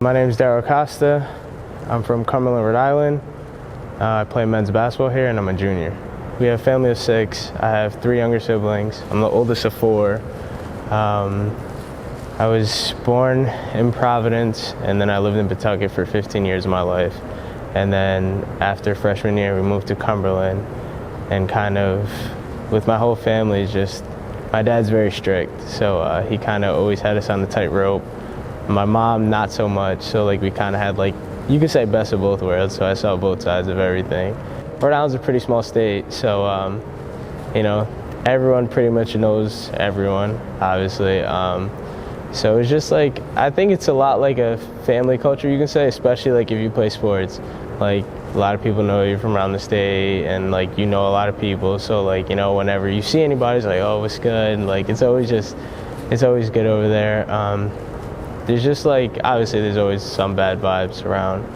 My name is Daryl Costa. I'm from Cumberland, Rhode Island. I play men's basketball here and I'm a junior. We have a family of 6. I have 3 younger siblings. I'm the oldest of 4. I was born in Providence and then I lived in Pawtucket for 15 years of my life. And then after freshman year, we moved to Cumberland, and kind of with my whole family, just my dad's very strict. So he kind of always had us on the tightrope. My mom, not so much. So like we kind of had like, you could say best of both worlds. So I saw both sides of everything. Rhode Island's a pretty small state. So, you know, everyone pretty much knows everyone, obviously. So it's just like, I think it's a lot like a family culture, you can say, especially like if you play sports. Like a lot of people know you're from around the state and like you know a lot of people. So like, you know, whenever you see anybody, it's like, oh, what's good? And, like it's always good over there. There's just like, obviously there's always some bad vibes around,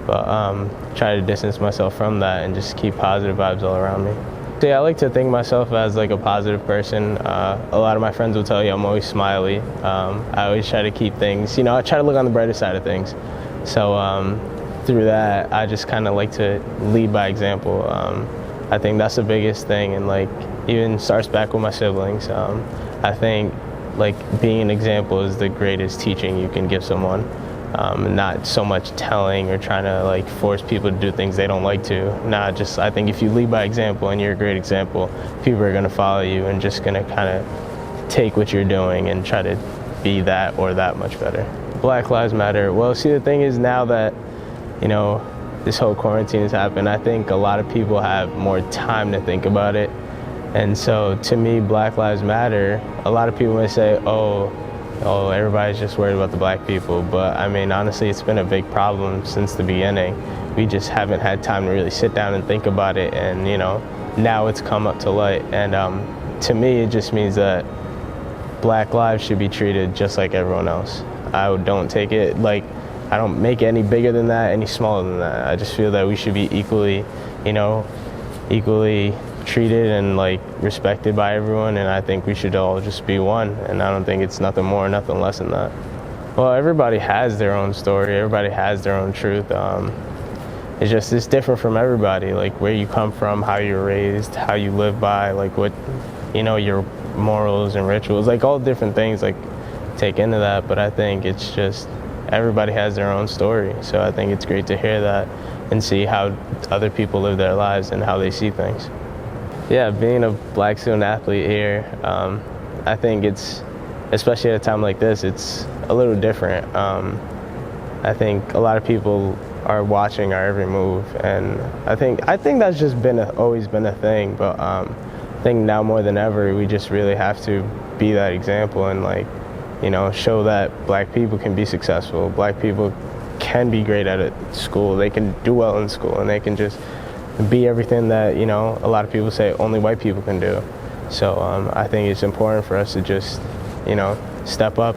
but try to distance myself from that and just keep positive vibes all around me. So yeah, I like to think of myself as like a positive person. A lot of my friends will tell you I'm always smiley. I always try to keep things, you know, I try to look on the brighter side of things. So through that, I just kind of like to lead by example. I think that's the biggest thing, and like even starts back with my siblings. I think like being an example is the greatest teaching you can give someone. Not so much telling or trying to like force people to do things they don't like to. Just I think if you lead by example and you're a great example, people are gonna follow you and just gonna kind of take what you're doing and try to be that or that much better. Black Lives Matter. Well, see, the thing is now that, you know, this whole quarantine has happened, I think a lot of people have more time to think about it. And so to me, Black Lives Matter, a lot of people may say, oh, everybody's just worried about the black people. But I mean, honestly, it's been a big problem since the beginning. We just haven't had time to really sit down and think about it. And, you know, now it's come up to light. And to me, it just means that black lives should be treated just like everyone else. I don't take it like, I don't make it any bigger than that, any smaller than that. I just feel that we should be equally, you know, equally treated and like respected by everyone, and I think we should all just be one, and I don't think it's nothing more, nothing less than that. Well, everybody has their own story, everybody has their own truth. It's different from everybody, like where you come from, how you're raised, how you live by, like what, you know, your morals and rituals, like all different things like take into that. But I think it's just everybody has their own story, so I think it's great to hear that and see how other people live their lives and how they see things. Yeah, being a black student athlete here, I think it's, especially at a time like this, it's a little different. I think a lot of people are watching our every move, and I think that's just always been a thing. But I think now more than ever, we just really have to be that example and like, you know, show that black people can be successful. Black people can be great at school. They can do well in school, and they can just be everything that, you know, a lot of people say only white people can do. So I think it's important for us to just, you know, step up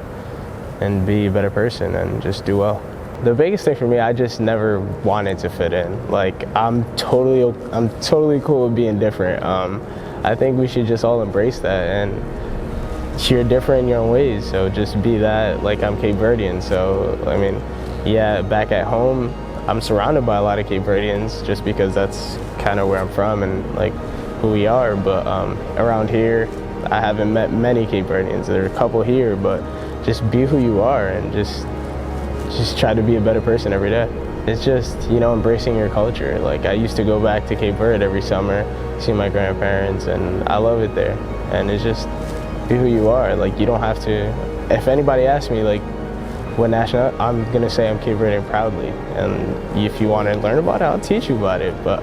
and be a better person and just do well. The biggest thing for me, I just never wanted to fit in. Like I'm totally cool with being different. I think we should just all embrace that, and you're different in your own ways, so just be that. Like I'm Cape Verdean, so I mean, yeah, back at home, I'm surrounded by a lot of Cape Verdeans just because that's kind of where I'm from and like who we are. But around here, I haven't met many Cape Verdeans. There are a couple here, but just be who you are and just try to be a better person every day. It's just, you know, embracing your culture. Like I used to go back to Cape Verde every summer, see my grandparents, and I love it there. And it's just be who you are. Like you don't have to, if anybody asks me like what national, I'm gonna say I'm Cape Verdean proudly, and if you want to learn about it, I'll teach you about it. But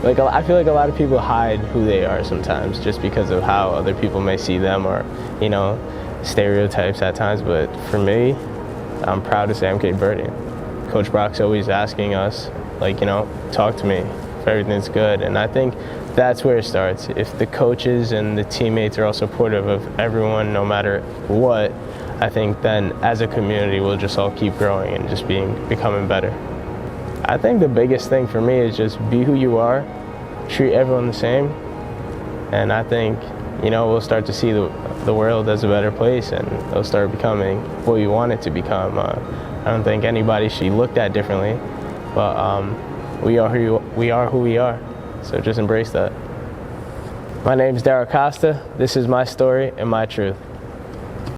like I feel like a lot of people hide who they are sometimes just because of how other people may see them, or, you know, stereotypes at times. But for me, I'm proud to say I'm Cape Verdean. Coach Brock's always asking us, like, you know, talk to me if everything's good, and I think that's where it starts. If the coaches and the teammates are all supportive of everyone, no matter what, I think then as a community we'll just all keep growing and just becoming better. I think the biggest thing for me is just be who you are, treat everyone the same, and I think we'll start to see the world as a better place, and it'll start becoming what we want it to become. I don't think anybody should be looked at differently, but we are who we are. So just embrace that. My name is Daryl Costa. This is my story and my truth.